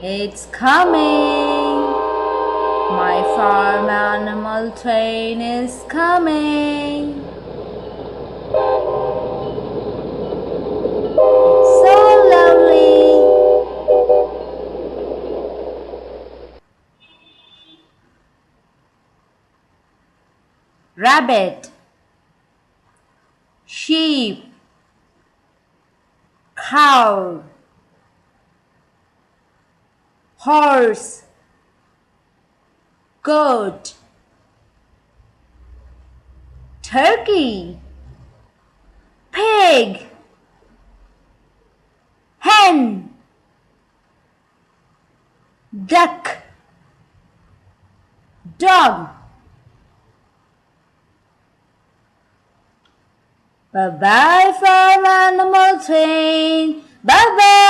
It's coming. My farm animal train is coming. It's so lovely. Rabbit, sheep, cow, horse, goat, turkey, pig, hen, duck, dog. Bye-bye, farm animal train. Bye-bye.